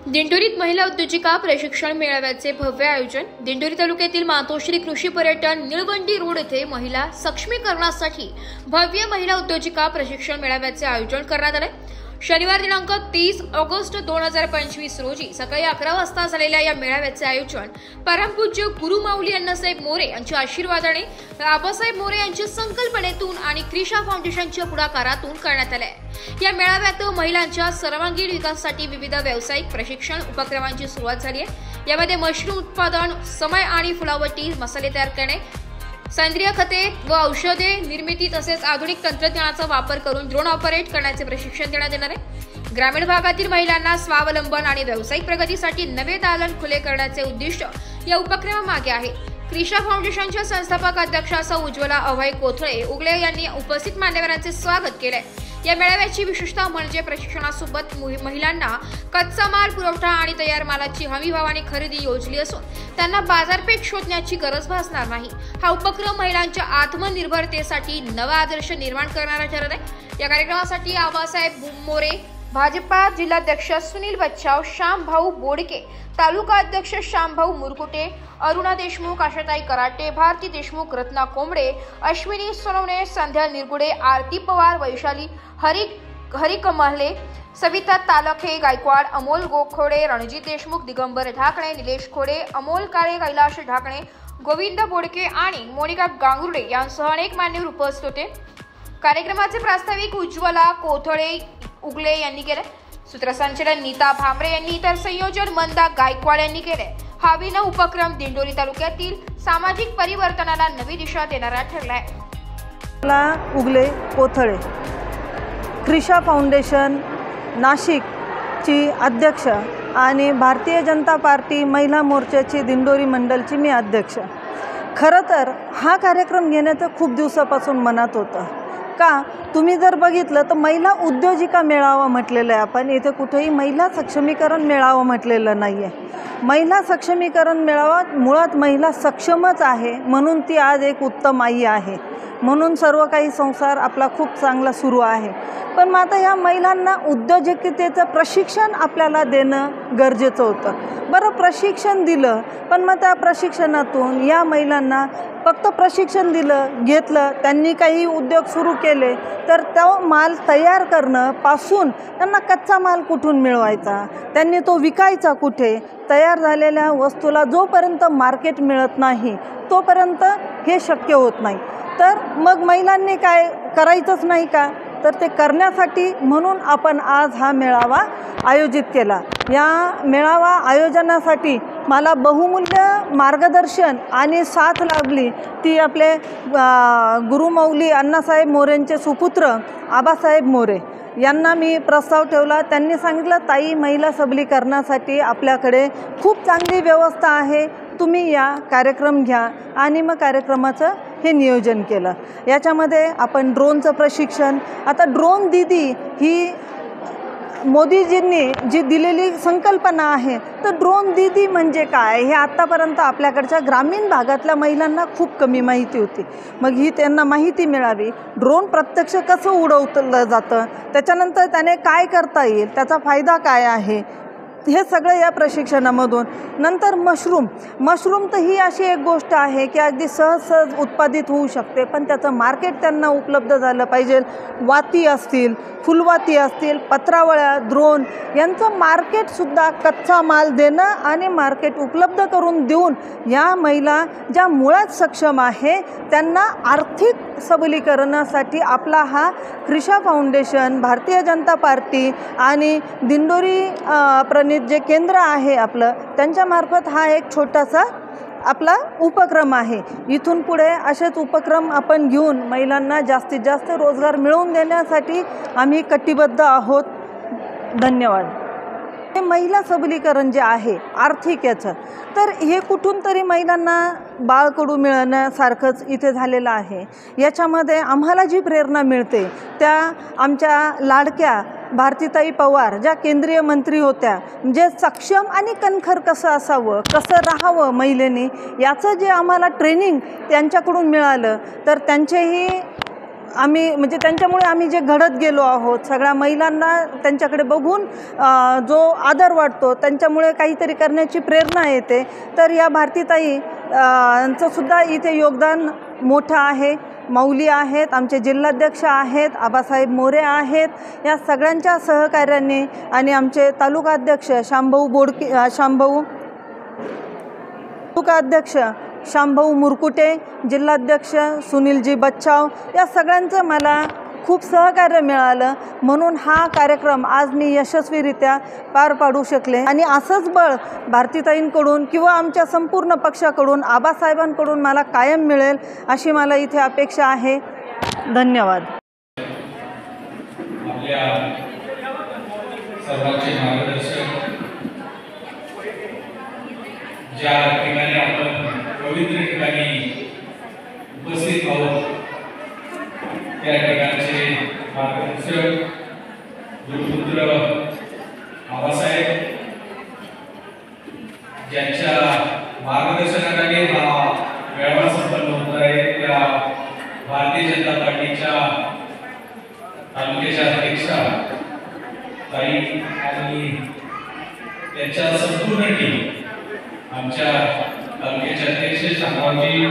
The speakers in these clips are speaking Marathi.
दिंडोरीत महिला उद्योजिका प्रशिक्षण मेळाव्याचे भव्य आयोजन। दिंडोरी तालुक्यातील मातोश्री कृषी पर्यटन निळवंडी रोड येथे महिला सक्षमीकरणासाठी भव्य महिला उद्योजिका प्रशिक्षण मेळाव्याचे आयोजन करण्यात आले। शनिवार दिनांक 30 ऑगस्ट 2025 रोजी सकाळी 11 वाजता झालेल्या या मेळाव्याचे आयोजन परमपूज्य गुरुमाऊली अण्णासाहेब मोरे यांच्या आशीर्वादाने, आबासाहेब मोरे यांच्या संकल्पनेतून आणि क्रिशा फाउंडेशनच्या पुढाकारातून करण्यात आले। या मेळाव्यात महिलांच्या सर्वांगीण विकासासाठी विविध व्यावसायिक प्रशिक्षण उपक्रमांची सुरुवात झाली आहे। यामध्ये मशरूम उत्पादन, समय आणि फुलावटी मसाले तयार करणे, सेंद्रिय खते व औषधे निर्मिती तसेच आधुनिक तंत्रज्ञानाचा वापर करून ड्रोन ऑपरेट करण्याचे प्रशिक्षण देण्यात येणार आहे। ग्रामीण भागातील महिलांना स्वावलंबन आणि व्यावसायिक प्रगतीसाठी नवे दालन खुले करण्याचे उद्दिष्ट या उपक्रमामागे आहे। क्रिशा फाउंडेशनच्या संस्थापक अध्यक्षा सौ उज्ज्वला अभय कोथळे उगले यांनी उपस्थित मान्यवरांचे स्वागत केले। या मेळाव्याची विशेषता म्हणजे प्रशिक्षणासोबत महिलांना कच्चा माल पुरवठा आणि तयार मालाची हमीभावाने खरेदी योजली असून त्यांना बाजारपेठ शोधण्याची गरज भासणार नाही। हा उपक्रम महिलांच्या आत्मनिर्भरतेसाठी नवा आदर्श निर्माण करणारा ठरत आहे। या कार्यक्रमासाठी आबासाहेब मोरे, भाजपा जिल्हाध्यक्ष सुनील बच्चाव, श्यामभाऊ बोडके, तालुका अध्यक्ष श्यामभाऊ मुरकुटे, अरुणा देशमुख, आशाताई कराटे, भारती देशमुख, रत्ना कोंबडे, अश्विनी सोनवणे, संध्या निरगुडे, आरती पवार, वैशाली हरिकमहले, सविता तालखे गायकवाड, अमोल गोखोडे, रणजित देशमुख, दिगंबर ढाकणे, निलेश खोडे, अमोल काळे, कैलाश ढाकणे, गोविंद बोडके आणि मोनिका गांगुर्डे यांसह अनेक मान्यवर उपस्थित होते। कार्यक्रमाचे प्रास्ताविक उज्ज्वला कोथळे उगले यांनी केले। सूत्रसंचालन नीता भामरे यांनी, तर संयोजन मंदा गायकवाड यांनी केले। हा अभिनव उपक्रम दिंडोरी तालुक्यातील सामाजिक परिवर्तनाला नवी दिशा देणारा ठरलाय। उगले कोथळे, क्रिशा फाउंडेशन नाशिकची अध्यक्ष आणि भारतीय जनता पार्टी महिला मोर्चाची दिंडोरी मंडलची मी अध्यक्ष। खरं तर हा कार्यक्रम घेण्याचं खूप दिवसापासून मनात होतं। का तुम्ही जर बघितलं तर महिला उद्योजिका मेळावा म्हटलेलं आहे आपण, इथे कुठेही महिला सक्षमीकरण मेळावा म्हटलेलं नाही आहे। महिला सक्षमीकरण मेळावा मुळात महिला सक्षमच आहे म्हणून ती आज एक उत्तम आई आहे, म्हणून सर्व काही संसार आपला खूप चांगला सुरू आहे। पण मग आता या महिलांना उद्योजकतेचं प्रशिक्षण आपल्याला देणं गरजेचं होतं। बरं, प्रशिक्षण दिलं, पण मग त्या प्रशिक्षणातून या महिलांना फक्त प्रशिक्षण घेतलं, त्यांनी काही उद्योग सुरू केले तर तो माल तयार करणं पासून त्यांना कच्चा माल कुठून मिळवायचा, त्यांनी तो विकायचा कुठे, तयार झालेल्या वस्तूला जोपर्यंत मार्केट मिळत नाही तोपर्यंत हे शक्य होत नाही। तर मग महिलांनी काय करायचंच नाही का, तर ते करण्यासाठी म्हणून आपण आज हा मेळावा आयोजित केला। या मेळावा आयोजनासाठी मला बहुमूल्य मार्गदर्शन आणि साथ लाभली ती आपले गुरुमाऊली अण्णासाहेब मोरेंचे सुपुत्र आबासाहेब मोरे यांना मी प्रस्ताव ठेवला। त्यांनी सांगितलं, ताई, महिला सबलीकरणासाठी आपल्याकडे खूप चांगली व्यवस्था आहे, तुम्ही या कार्यक्रम घ्या। आणि मग कार्यक्रमाचं हे नियोजन केलं। याच्यामध्ये आपण ड्रोनचं प्रशिक्षण, आता ड्रोन दीदी ही मोदीजींनी जी दिलेली संकल्पना आहे, तर ड्रोन दीदी म्हणजे काय हे आत्तापर्यंत आपल्याकडच्या ग्रामीण भागातल्या महिलांना खूप कमी माहिती होती। मग ही त्यांना माहिती मिळावी, ड्रोन प्रत्यक्ष कसं उडवलं जातं, त्याच्यानंतर त्याने काय करता येईल, त्याचा फायदा काय आहे, हे सगळं या प्रशिक्षणामधून। नंतर मशरूम तर ही अशी एक गोष्ट आहे की अगदी सहज उत्पादित होऊ शकते, पण त्याचं मार्केट त्यांना उपलब्ध झालं पाहिजे। वाती असतील, फुलवाती असतील, पत्रावळ्या, ड्रोन यांचं मार्केटसुद्धा कच्चा माल देणं आणि मार्केट उपलब्ध करून देऊन या महिला ज्या मुळात सक्षम आहे त्यांना आर्थिक सबलीकरणासाठी आपला हा क्रिशा फाउंडेशन, भारतीय जनता पार्टी आणि दिंडोरी प्रणित जे केंद्र आहे आपलं, त्यांच्यामार्फत हा एक छोटासा आपला उपक्रम आहे। इथून पुढे असेच उपक्रम आपण घेऊन महिलांना जास्तीत जास्त रोजगार मिळवून देण्यासाठी आम्ही कटिबद्ध आहोत। धन्यवाद। हे महिला सबलीकरण जे आहे आर्थिक याचं, तर हे कुठून तरी महिलांना बाळकडू मिळण्यासारखंच इथे झालेलं आहे। याच्यामध्ये आम्हाला जी प्रेरणा मिळते त्या आमच्या लाडक्या भारतीताई पवार ज्या केंद्रीय मंत्री होत्या, म्हणजे सक्षम आणि कणखर कसं असावं, कसं राहावं महिलेने, याचं जे आम्हाला ट्रेनिंग त्यांच्याकडून मिळालं, तर त्यांचेही आम्ही म्हणजे त्यांच्यामुळे आम्ही जे घडत गेलो आहोत, सगळ्या महिलांना त्यांच्याकडे बघून जो आदर वाटतो, त्यांच्यामुळे काहीतरी करण्याची प्रेरणा येते. तर या भारतीताई यांचं सुद्धा इथे योगदान मोठं आहे. मौली आहेत, आमचे जिल्हाध्यक्ष आहेत, आबासाहेब मोरे आहेत, या सगळ्यांच्या सहकार्याने आणि आमचे तालुकाध्यक्ष शांभाऊ मुरकुटे, जिल्हाध्यक्ष सुनीलजी बच्चाव, या सगळ्यांचं मला खूप सहकार्य मिळालं. म्हणून हा कार्यक्रम आज मी यशस्वीरित्या पार पाडू शकले. आणि असंच बळ भारतीताईंकडून किंवा आमच्या संपूर्ण पक्षाकडून, आबासाहेबांकडून मला कायम मिळेल अशी मला इथे अपेक्षा आहे. धन्यवाद. आपल्या सर्वांचे मार्गदर्शक, ज्या ठिकाणी आपण पवित्र ठिकाणी उपस्थित आहोत त्या ठिकाणचे मार्गदर्शक गुरुपुत्र आबासाहेब, ज्यांच्या मार्गदर्शनाखाली हा मेळावा संपन्न होत आहे, त्या भारतीय जनता पार्टीच्या तालुक्याच्या अध्यक्षा ताई आणि त्यांच्या संपूर्ण टीम, आमच्या तालुक्याचे अध्यक्ष शामरावजी,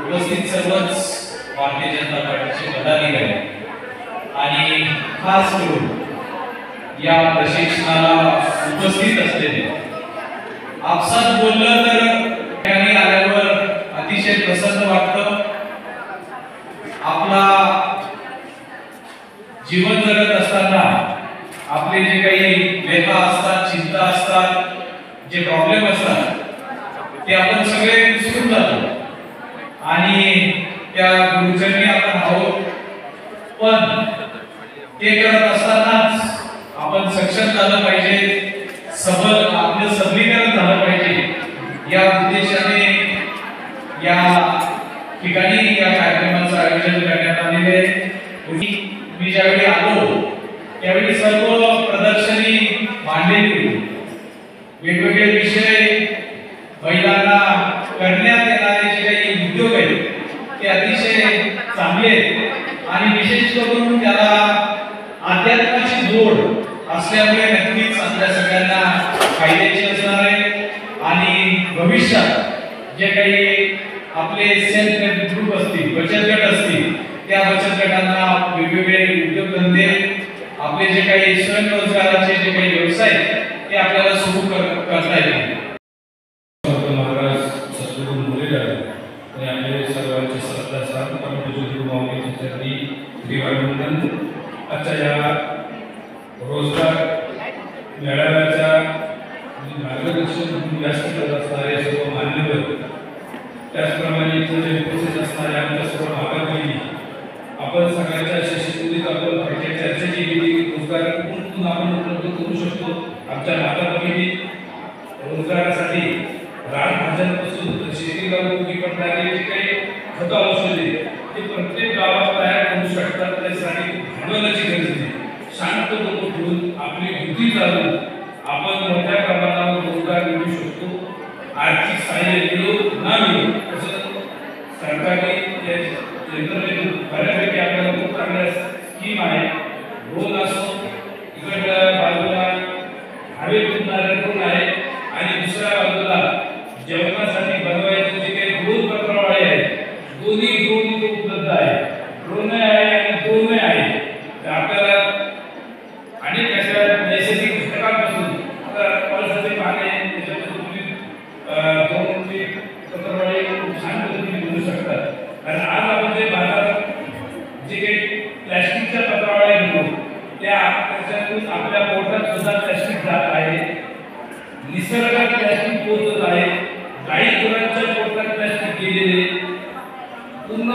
उपस्थित सर्वच भारतीय जनता पार्टीचे पदाधिकारी आणि खास करून या प्रशिक्षणाला उपस्थित असलेले, आपसात बोललं तर ठिकाणी आल्यावर अतिशय प्रसन्न वाटतं. आपला जीवन जगत असताना आपले जे काही व्यथा असतात, चिंता असतात, जे प्रॉब्लेम असतात ते आपण सगळे विसरून जातो आणि त्या गुरुचरणी आपण आहोत. पण ते करत असतानाच आपण सक्षम झालं पाहिजे, आपलं सबलीकरण झालं पाहिजे. या उद्देशाने या ठिकाणी या कार्यक्रमाचं आयोजन करण्यात आलेले आहे. मी ज्यावेळी आलो त्यावेळी सर्व प्रदर्शनी मांडलेली, वेगवेगळे विषय, महिलांना करण्यात येणारे जे काही उद्योग आहेत ते अतिशय चांगले आहेत आणि विशेष करून त्याला अध्यात्माची जोड असल्यामुळे नक्कीच आपल्या सगळ्यांना फायद्याची असणार आहे. आणि भविष्यात जे काही आपले सेल्फ हेल्प ग्रुप असतील, बचत गट असतील, त्या बचत गटांना वेगवेगळे उद्योगधंदे, आपले जे काही स्वयंरोजगाराचे जे काही व्यवसाय ते आपल्याला सुरू करता येतील. महाराज सद्गुरू मुरलीधर आणि आपले सर्वांचे श्रद्धास्थान परमपूज्य गुरुमाऊलींसाठी दिवाळवंदन. आजच्या या रोजगार मेळाव्याच्या मार्गदर्शन व्यास करत असणारे सर्व मान्यवर, त्याचप्रमाणे इथं जे उपस्थित असणारे आमच्या सर्व भागात गेली, आपण सगळ्यांच्या शिष्यवृत्तीत आपण काही चर्चा केली, रोजगार कुठून आपण उपलब्ध करू शकतो. आमच्या माता भगिनी रोजगारासाठी रानभाज्यांपासून शेतीला उपयोगी पडणारे जे काही खतं औषधे ते प्रत्येक गावात तयार करू शकतात. त्यासाठी भांडवलाची गरज नाही. शांत डोकं ठेवून आपली बुद्धी चालवून आपण मोठ्या प्रमाणावर रोजगार मिळवू शकतो. आर्थिक सहाय्य मिळो ना मिळो असं सरकारने बऱ्यापैकी आपल्याला खूप चांगल्या स्कीम आहे. ड्रोन असो, इकडल्या बाजूला हवे फुटणारे ड्रोन आहे आणि दुसऱ्या बाजूला जेवणासाठी बनवायचे जे काही ड्रोन पत्रावळे आहेत, दोन्ही ड्रोन इथे उपलब्ध आहे. ड्रोन आहे आणि ड्रोन आहे. तर आपल्याला अनेक अशा नैसर्गिक घटकांपासून पावसाचे पाणी त्याच्यापासून ड्रोनचे पत्रावळे खूप छान पद्धतीने बनवू शकतात. कारण आज आपण जे बाजारात जे काही प्लॅस्टिकच्या पत्रावळ्या घेतो त्या त्याच्यातून आपल्या पोटात सुद्धा प्लॅस्टिक जात आहे, निसर्गात प्लॅस्टिक पोहोचत आहे, गाई गुरांच्या पोटात प्लॅस्टिक गेलेले, पूर्ण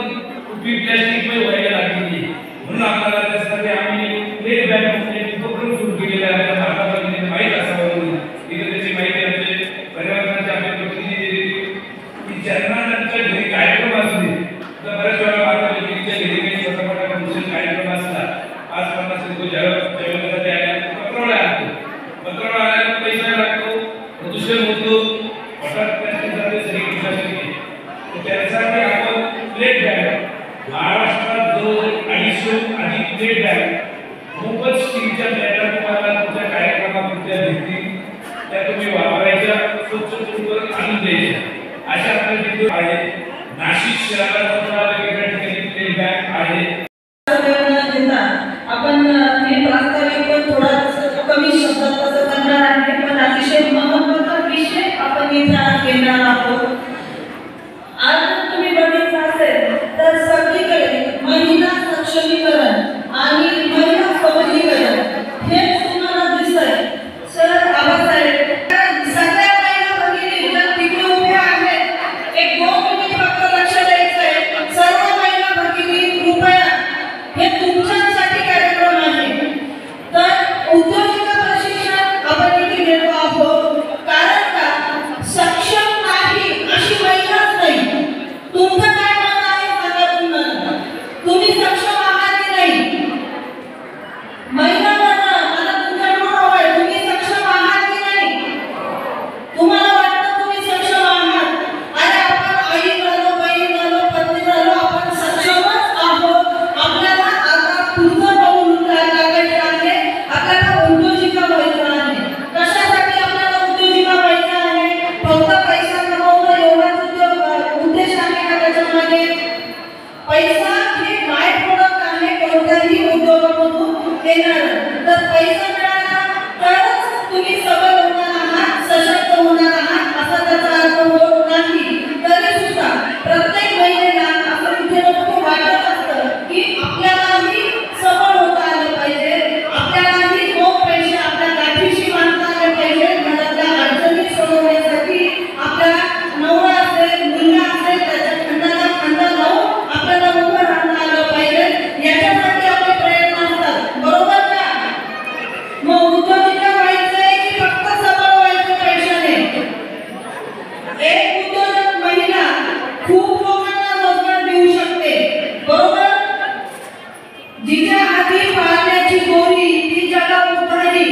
कुठली प्लॅस्टिकमध्ये व्हायला लागलेली. म्हणून आपल्याला त्यासाठी आम्ही प्लेट बॅग उपक्रम सुरू केलेला आहे. आपल्याला माहीत असावं म्हणून इथे त्याची माहिती आमचे पर्यावरणाचे आपले प्रतिनिधी दिली की ज्यांना त्यांच्या घरी कार्यक्रम असले तर बऱ्याच वेळा माझ्या व्यक्तीच्या घरी काही छोटा फंक्शन कार्यक्रम असतात. आज 50 लोक जेवणासाठी आले, पत्रावळ्या आणतो, पत्रावळ्या आल्याला पैसा लागतो, प्रदूषण होतो, पोटात प्लॅस्टिक जाते, सगळी त्यासाठी आपण प्लेट बॅग उद्या भेटतील त्या तुम्ही वापरायच्या, स्वच्छ करून आणून द्यायच्या. अशा आपल्या तिथे आहे. नाशिक शहरात सुद्धा वेगवेगळ्या ठिकाणी प्ले बँक आहे. आपण हे प्रास्ताविक पण थोडा कमी शब्दात कसं करणार आहे, पण अतिशय महत्त्वाचा विषय आपण इथे घेणार आहोत. आज तुम्ही बघितलं असेल तर सगळीकडे महिला सक्षमीकरण आणि महिला सबलीकरण हे तुम्हाला दिसतंय. सर आबासाहेब सगळ्या महिला भगिनी ज्या तिकडे उभ्या आहेत, एक 2 मिनिट फक्त लक्ष द्यायचं आहे. सर्व महिला भगिनी कृपया, हे तुमच्यासाठी कार्यक्रम आहे. तर उद्योजिका प्रशिक्षण आपण इथे घेतो आहोत. कारण का सक्षम नाही अशी महिलाच नाही. तुमचं काय मत आहे सांगा तुम्हाला. तुम्ही सक्षम आहात की नाही? महिला म्हणा, मला तुमच्याकडून हवंय, तुम्ही सक्षम आहात की नाही? तुम्हाला वाटतं तुम्ही सक्षम आहात? अरे आपण आई झालो, बहीण झालो, पत्नी झालो, आपण सक्षमच आहोत. आपल्याला आता पुढचं पाऊल टाकायचं आहे. आपल्याला उद्योजिका व्हायचं आहे. कशासाठी आपल्याला उद्योजिका व्हायचं आहे? फक्त पैसा कमवणं एवढाच उद्देश आहे का त्याच्यामागे? पैसा हे बाय प्रोडक्ट आहे कोणत्याही उद्योगामधून येणार. तर पैसा मिळाला तरच तुम्ही सबल होणार आहात, सशक्त होणार आहात असा त्याचा अर्थ होत नाही. तरी सुद्धा प्रत्येक महिलेला असं कुठे ना कुठे वाटत असतं की आपल्यालाही सबल होता आलं पाहिजे, आपल्यालाही 2 पैसे आपल्या गाठीशी बांधता आले पाहिजे. घरातल्या अडचणी सोडवण्यासाठी आपल्या नवरा असेल, मुलगा असेल, त्याच्या खंडाला खंडा लावून आपल्याला उभं राहता आलं पाहिजे. याच्यासाठी आपले प्रयत्न असतात, बरोबर का? मग उद्योजिका व्हायचंय की फक्त सबल व्हायचं पैशाने? एक उद्योजक महिला खूप लोकांना रोजगार देऊ शकते, बरोबर? जिच्या हाती पाळण्याची दोरी ती जगा उभारी,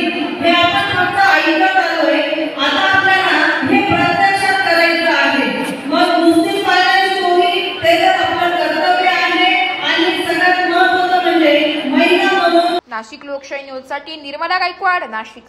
हे आपण फक्त ऐकत आलोय. आता आपल्याला हे प्रत्यक्षात करायचं आहे. मग नुसती पाळण्याची दोरी ते तर आपलं कर्तव्य आहे. आणि सगळ्यात महत्त्वाचं म्हणजे महिला म्हणून. नाशिक लोकशाही न्यूजसाठी निर्मला गायकवाड, नाशिक.